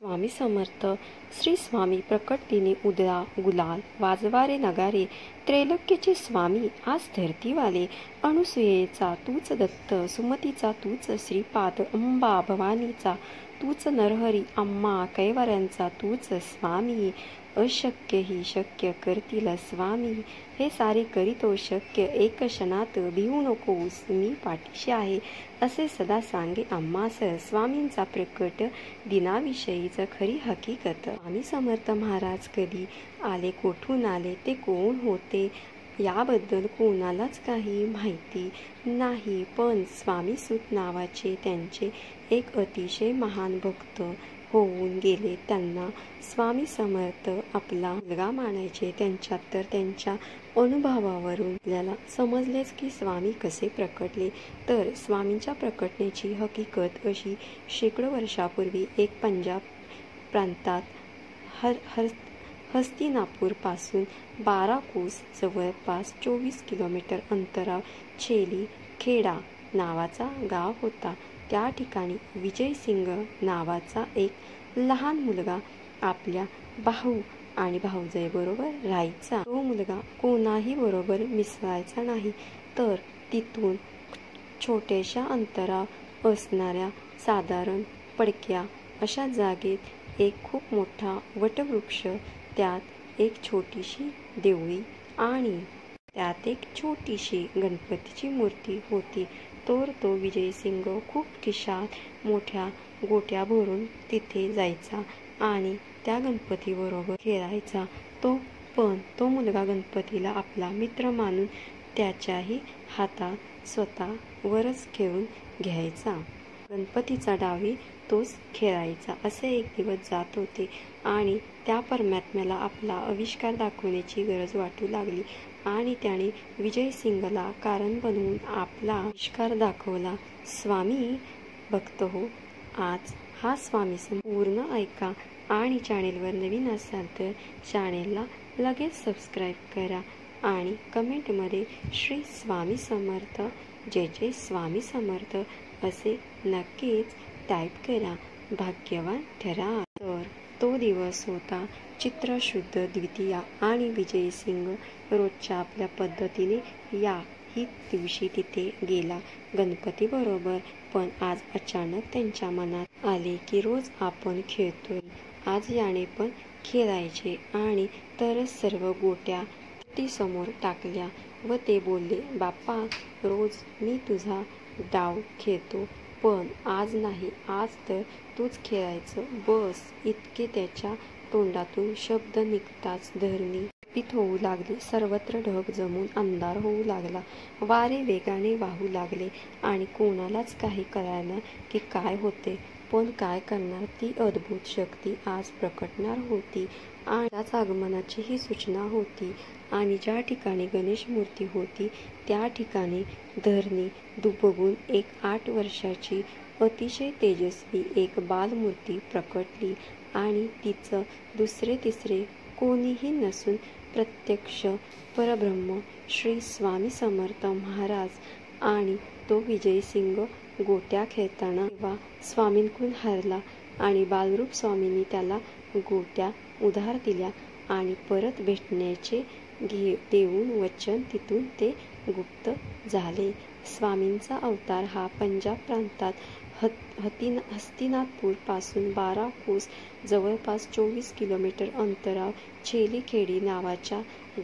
स्वामी समर्थ. श्री स्वामी प्रकट दिनी उदया गुलाल वाजवारे नगारे, त्रैलोक्याचे स्वामी आज धरतीवाले. अनुसूयेचा तूच दत्त, सुमतीचा तूच श्रीपाद, अंबा भवानीचा तूच नरहरी, अम्मा कैवाऱ्यांचा तूच स्वामी. अशक्य ही शक्य करतील स्वामी, हे सारे करीतो शक्य. एक क्षणात भिवू नकोस, मी पाठीशी आहे, असे सदा सांगे आम्हास. स्वामींचा प्रकट दिनाविषयीच खरी हकीकत. स्वामी समर्थ महाराज कधी आले, कोठून आले, ते कोण होते याबद्दल कोणालाच काही माहिती नाही. पण स्वामीसूत नावाचे त्यांचे एक अतिशय महान भक्त होऊन गेले. त्यांना स्वामी समर्थ आपला मुलगा मानायचे. त्यांच्या अनुभवावरून आपल्याला समजलेच की स्वामी कसे प्रकटले. तर स्वामींच्या प्रकटण्याची हकीकत अशी, शेकडो वर्षापूर्वी एक पंजाब प्रांतात हस्तिनापूर पासून 12 कोस जवळपास 24 किलोमीटर अंतरावर छेली खेडा नावाचा गाव होता. त्या ठिकाणी विजयसिंग नावाचा एक लहान मुलगा आपल्या भाऊ आणि भाऊजाईबरोबर राहायचा. तो मुलगा कोणाही बरोबर मिसळायचा नाही. तर तिथून छोट्याशा अंतरावर असणाऱ्या साधारण पडक्या अशा जागेत एक खूप मोठा वटवृक्ष, त्यात एक छोटीशी देवळी आणि त्यात एक छोटीशी गणपतीची मूर्ती होती. तर तो विजयसिंग खूप खिशात मोठ्या गोट्या भरून तिथे जायचा आणि त्या गणपतीबरोबर खेळायचा. तो मुलगा गणपतीला आपला मित्र मानून त्याच्याही हातात स्वतःवरच खेळून घ्यायचा. गणपतीचा डावी तोच खेळायचा. असे एक दिवस जात होते आणि त्या परमात्म्याला आपला आविष्कार दाखवण्याची गरज वाटू लागली आणि त्याने विजयसिंगला कारण बनवून आपला आविष्कार दाखवला. स्वामी भक्त हो, आज हा स्वामी पूर्ण ऐका आणि चॅनेलवर नवीन असाल तर चॅनेलला लगेच सबस्क्राईब करा आणि कमेंटमध्ये श्री स्वामी समर्थ, जय जय स्वामी समर्थ असे नक्कीच टाईप करा. भाग्यवान ठरा. तर तो दिवस होता चित्र शुद्ध द्वितीया आणि विजयसिंग रोजच्या आपल्या पद्धतीने ही दिवशी तिथे गेला गणपती बरोबर. पण आज अचानक त्यांच्या मनात आले की रोज आपण खेळतोय, आज याने पण खेळायचे. आणि तरच सर्व गोट्या समोर टाकल्या व ते बोलले, बाप्पा रोज मी तुझा डाव खेळतो, पण आज नाही, आज तर तूच खेळायचं बस. इतके त्याच्या तोंडातून शब्द निघताच धरणी पीत होऊ लागली. सर्वत्र ढग जमून अंधार होऊ लागला. वारे वेगाने वाहू लागले आणि कोणालाच काही कळालं की काय होते. पण काय करणार, ती अद्भुत शक्ती आज प्रकटणार होती आणि त्याच आगमनाची ही सूचना होती. आणि ज्या ठिकाणी गणेश मूर्ती होती त्या ठिकाणी धरणी दुबगून एक 8 वर्षाची अतिशय तेजस्वी एक बालमूर्ती प्रकटली आणि तिचं दुसरे तिसरे कोणीही नसून प्रत्यक्ष परब्रह्म श्री स्वामी समर्थ महाराज. आणि तो विजयसिंग गोट्या खेळताना तेव्हा स्वामींकडून हरला आणि बालरूप स्वामींनी त्याला गोट्या उधार दिल्या आणि परत भेटण्याचे देऊन वचन तिथून ते गुप्त झाले. स्वामींचा अवतार हा पंजाब प्रांतात हस्तिनापूर पासून 12 कोस जवळपास 24 किलोमीटर अंतरावर छेलीखेडी नावाच्या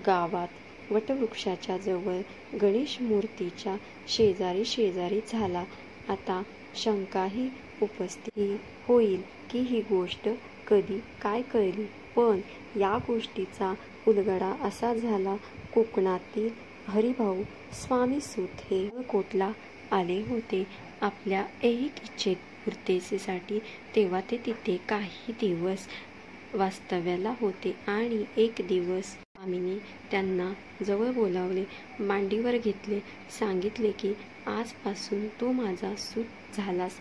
गावात वटवृक्षाच्या जवळ गणेश मूर्तीच्या शेजारी झाला. आता शंकाही उपस्थित होईल की ही गोष्ट कधी काय कळली. पण या गोष्टीचा उलगडा असा झाला, कोकणातील हरिभाऊ स्वामीसूत हे कोटला आले होते आपल्या ऐहिक इच्छेपूर्तीसाठी. तेव्हा ते तिथे काही दिवस वास्तव्याला होते आणि एक दिवस स्वामींनी त्यांना जवळ बोलावले, मांडीवर घेतले, सांगितले की आजपासून तू माझा सूत झालास.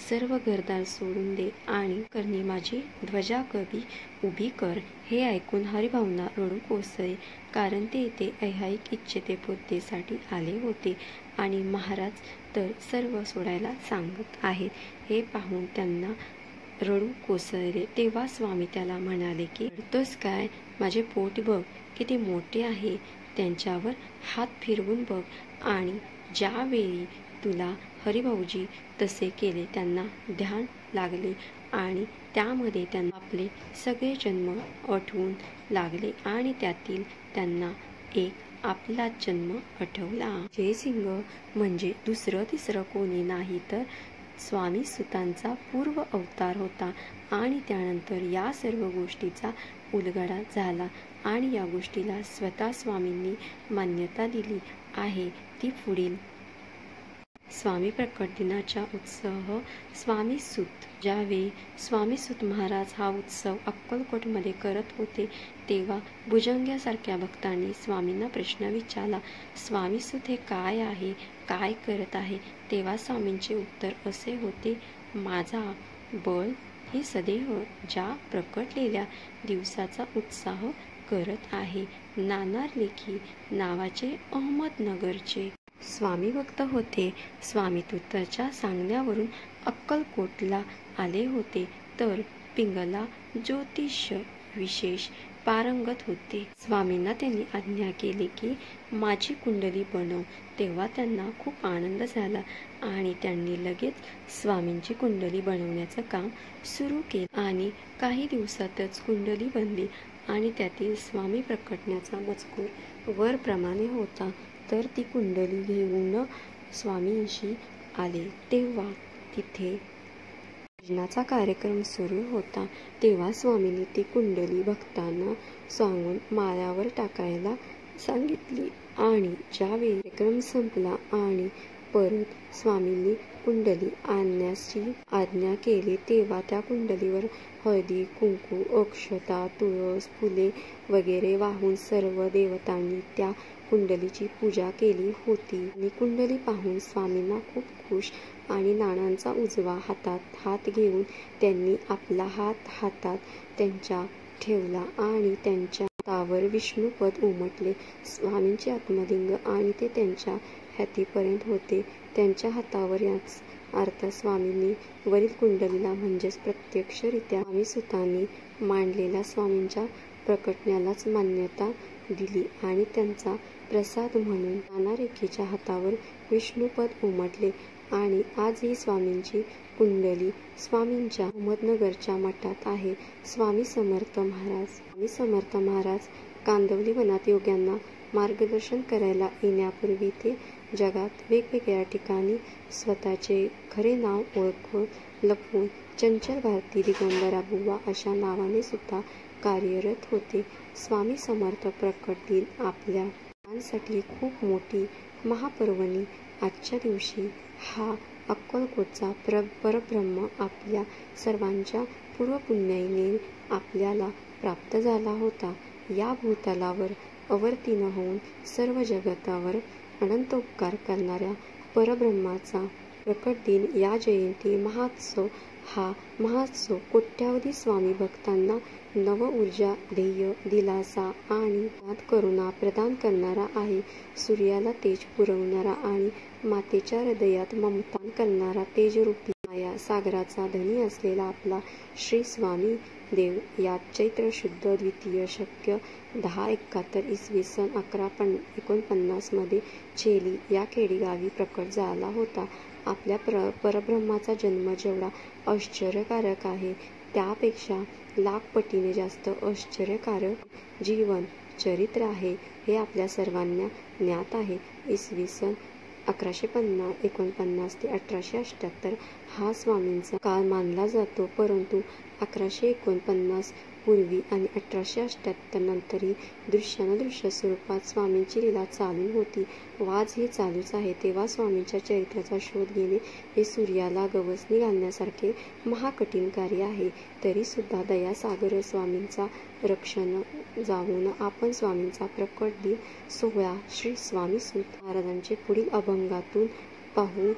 सर्व घरदार सोडून दे आणि करणी माझी ध्वजा कवी उभी कर. हे ऐकून हरिभाऊंना रडू कोसळले, कारण ते इथे ऐहिक इच्छेपूर्तीसाठी आले होते आणि महाराज तर सर्व सोडायला सांगत आहेत. हे पाहून त्यांना रडू कोसळले तेव्हा स्वामी त्याला म्हणाले की रडतोस काय, माझे पोट बघ किती मोठे आहे, त्यांच्यावर हात फिरवून बघ. आणि ज्यावेळी तुला हरिभाऊजी तसे केले त्यांना ध्यान लागले आणि त्यामध्ये त्यांना आपले सगळे जन्म आठवून लागले आणि त्यातील त्यांना एक आपलाच जन्म आठवला. जयसिंग म्हणजे दुसरं तिसरं कोणी नाही तर स्वामी सुतांचा पूर्व अवतार होता. आणि त्यानंतर या सर्व गोष्टीचा उलगडा झाला आणि या गोष्टीला स्वतः स्वामींनी मान्यता दिली आहे. ती पुढील स्वामी प्रकट दिनाचा उत्सव स्वामी सूत. ज्यावेळी स्वामी सूत महाराज हा उत्सव अक्कलकोटमध्ये करत होते तेव्हा भुजंग्यासारख्या भक्तांनी स्वामींना प्रश्न विचारला, स्वामी सूत हे काय आहे, काय करत आहे. तेव्हा स्वामींचे उत्तर असे होते, माझा बळ हे सदैव ज्या प्रकटलेल्या दिवसाचा उत्साह करत आहे. नानार लेखी नावाचे अहमदनगरचे स्वामी भक्त होते. स्वामी तुताच्या सांगण्यावरून अक्कलकोटला आले होते तर पिंगला ज्योतिष विशेष पारंगत होते. स्वामींना त्यांनी आज्ञा केली की माझी कुंडली बनव. तेव्हा त्यांना खूप आनंद झाला आणि त्यांनी लगेच स्वामींची कुंडली बनवण्याचं काम सुरू केलं आणि काही दिवसातच कुंडली बनली आणि त्यातील स्वामी प्रकटण्याचा मजकूर वरप्रमाणे होता. तर ती कुंडली घेऊन स्वामींशी आले तेव्हा तिथे भजनाचा कार्यक्रम सुरू होता. तेव्हा स्वामींनी ती कुंडली भक्तांना सांगून माळ्यावर टाकायला सांगितली आणि ज्यावेळी कार्यक्रम संपला आणि परत स्वामींनी कुंडली आणण्याची आज्ञा केली तेव्हा त्या कुंडलीवर हळदी कुंकू अक्षता तुळस फुले वगैरे वाहून सर्व देवतांनी त्या कुंडलीची पूजा केली होती. आणि कुंडली पाहून स्वामींना खूप खुश आणि नानांचा उजवा हातात हात घेऊन त्यांनी आपला हात हातात त्यांच्या ठेवला आणि त्यांच्या हातावर विष्णुपद उमटले. स्वामींचे आत्मलिंग आणि ते त्यांच्या हातीपर्यंत होते. त्यांच्या हातावर याच अर्थ स्वामींनी वरील कुंडलीला म्हणजेच प्रत्यक्षरित्या स्वामी सुतांनी मांडलेल्या स्वामींच्या प्रकटण्यालाच मान्यता दिली आणि त्यांचा प्रसाद म्हणून नाना रेखीच्या हातावर विष्णुपद उमटले. आणि आजही स्वामींची कुंडली स्वामींच्या अहमदनगरच्या मठात आहे. स्वामी समर्थ महाराज कांदवली वनात योग्यांना मार्गदर्शन करायला येण्यापूर्वी ते जगात वेगवेगळ्या ठिकाणी स्वतःचे खरे नाव ओळखून लपवून चंचल भारती दिगंबरा बुवा अशा नावाने सुद्धा कार्यरत होते. स्वामी समर्थ प्रकट दिन आपल्या सर्वांसाठी खूप मोठी महापर्वणी. आजच्या दिवशी हा अक्कलकोटचा परब्रह्म आपल्या सर्वांच्या पूर्वपुण्याईने आपल्याला प्राप्त झाला होता. या भूतलावर अवतीर्ण होऊन सर्व जगतावर अनंत उपकार करणाऱ्या परब्रह्माचा प्रकट दिन या जयंती महोत्सव हा महोत्सव कोट्यावधी स्वामी भक्तांना नव ऊर्जा ध्येय दिलासा आणि करुणा प्रदान करणारा आहे. सूर्याला तेज पुरवणारा आणि मातेच्या हृदयात ममता करणारा तेजरूपी माया सागराचा धनी असलेला आपला श्री स्वामी देव या चैत्र शुद्ध द्वितीय शक्य 1071 इसवी सन 1149 मध्ये चेली या खेडेगावी प्रकट झाला होता. आपल्या परब्रह्माचा जन्म जेवढा आश्चर्यकारक आहे त्यापेक्षा लाख पटीने जास्त आश्चर्यकारक जीवन चरित्र आहे हे आपल्या सर्वांना ज्ञात आहे. इसवी सन 1149 ते 1878 हा स्वामींचा काळ मानला जातो. परंतु 1149 पूर्वी आणि 1878 नंतरही दृश्यानुदृश्य स्वरूपात स्वामींची लीला चालू होती व आजही चालूच आहे. तेव्हा स्वामींच्या चरित्राचा शोध घेणे हे सूर्याला गवसणी घालण्यासारखे महाकठीण कार्य आहे. तरी सुद्धा दयासागर स्वामींचा रक्षण जाऊन आपण स्वामींचा प्रकट दिन सोहळा श्री स्वामी सूत महाराजांचे पुढील अभंगातून पाहू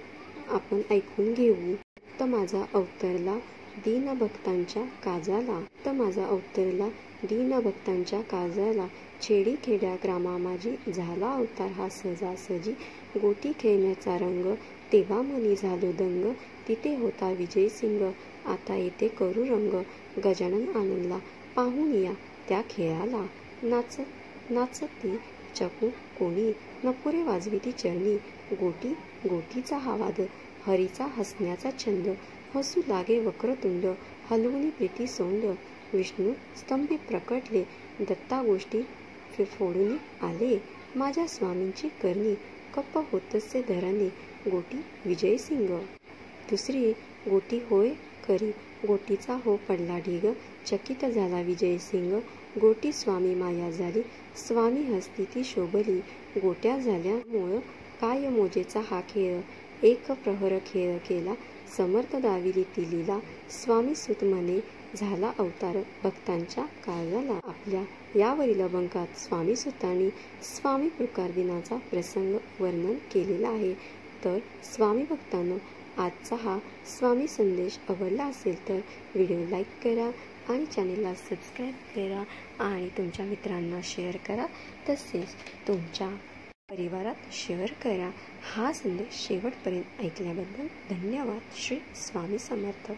आपण ऐकून घेऊ. फक्त माझा अवतरला दीन भक्तांच्या काजाला, फक्त माझा अवतरला दीन भक्तांच्या काजाला, छेडी खेड्या ग्रामा माझी झाला अवतार हा सहजासहजी, गोटी खेळण्याचा रंग तेव्हा मनी झालो दंग, तिथे होता विजयसिंग आता येते करू रंग गजानन आनंदला पाहून या त्या खेळाला नाचती चकू कोणी नपुरे वाजविती चरणी गोटी गोटीचा हा वाद हरीचा हसण्याचा छंद हसू लागे वक्रतुंड हलवून प्रीती सोंड विष्णू स्तंभी प्रकटले दत्ता गोष्टी फोडून आले माझ्या स्वामींची करणी कप्प होतसे धरणी गोटी विजयसिंग दुसरी गोटी होय खरी गोटीचा हो पडला ढीग चकित झाला विजयसिंग गोटी स्वामी माया झाली स्वामी हस्ती ती शोभली गोट्या झाल्या मूळ काय मोजेचा हा खेळ एक प्रहर खेळ केला समर्थ दाविली ती लीला स्वामी सुत म्हणे झाला अवतार भक्तांच्या काळजाला आपल्या यावरील अभंगात स्वामी सुतांनी स्वामी प्रकार दिनाचा प्रसंग वर्णन केलेला आहे. तर स्वामी भक्तांनो, आजचा हा स्वामी संदेश आवडला असेल तर व्हिडिओ लाईक करा आणि चॅनेलला सबस्क्राईब करा आणि तुमच्या मित्रांना शेअर करा, तसेच तुमच्या परिवारात शेअर करा. हा संदेश शेवटपर्यंत ऐकल्याबद्दल धन्यवाद. श्री स्वामी समर्थ.